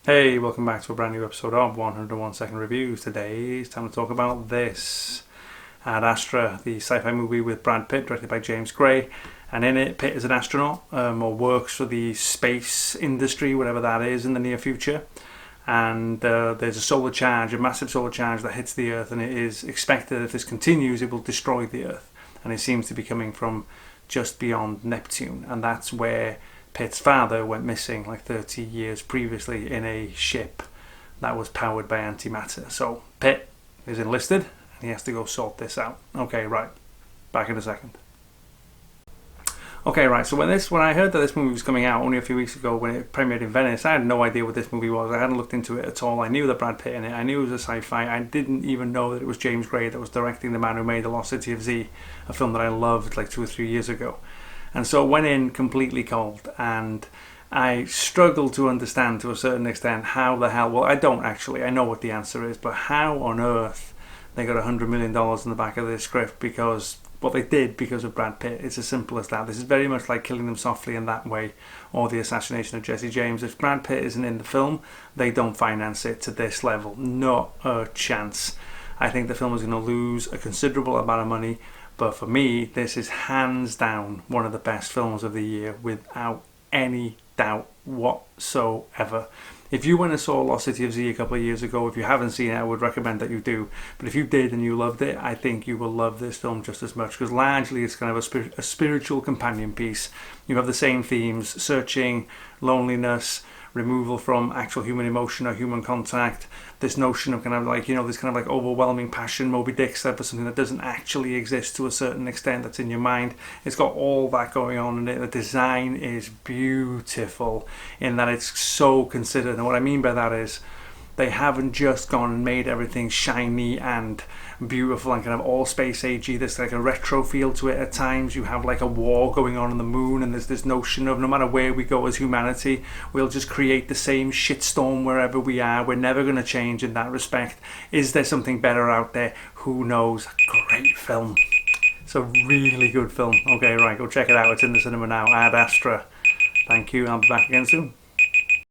Hey, welcome back to a brand new episode of 101 Second Reviews. Today it's time to talk about this. Ad Astra, the sci-fi movie with Brad Pitt, directed by James Gray. And in it, Pitt is an astronaut, or works for the space industry, whatever that is, in the near future. And there's a solar charge, a massive solar charge that hits the Earth, and it is expected if this continues, it will destroy the Earth. And it seems to be coming from just beyond Neptune, and that's where Pitt's father went missing like 30 years previously in a ship that was powered by antimatter. So Pitt is enlisted and he has to go sort this out. Okay, right. Back in a second. Okay, right. So when I heard that this movie was coming out only a few weeks ago when it premiered in Venice, I had no idea what this movie was. I hadn't looked into it at all. I knew that Brad Pitt in it. I knew it was a sci-fi. I didn't even know that it was James Gray that was directing The Man Who Made The Lost City of Z, a film that I loved like 2 or 3 years ago. And so I went in completely cold, and I struggled to understand to a certain extent how the hell, well, I don't actually, I know what the answer is, but how on earth they got $100 million in the back of this script because, well, they did because of Brad Pitt. It's as simple as that. This is very much like Killing Them Softly in that way, or the assassination of Jesse James. If Brad Pitt isn't in the film, they don't finance it to this level. Not a chance. I think the film is going to lose a considerable amount of money. But for me, this is hands down one of the best films of the year without any doubt whatsoever. If you went and saw Lost City of Z a couple of years ago, if you haven't seen it, I would recommend that you do. But if you did and you loved it, I think you will love this film just as much, because largely it's kind of a spiritual companion piece. You have the same themes: searching, loneliness, removal from actual human emotion or human contact, this notion of kind of like, this kind of like overwhelming passion, Moby Dick stuff, for something that doesn't actually exist to a certain extent, that's in your mind. It's got all that going on in it. The design is beautiful in that it's so considered, and what I mean by that is they haven't just gone and made everything shiny and beautiful and kind of all space agey. There's like a retro feel to it at times. You have like a war going on the moon, and there's this notion of no matter where we go as humanity, we'll just create the same shitstorm wherever we are. We're never going to change in that respect. Is there something better out there? Who knows? Great film. It's a really good film. Okay, right, go check it out. It's in the cinema now. Ad Astra. Thank you. I'll be back again soon.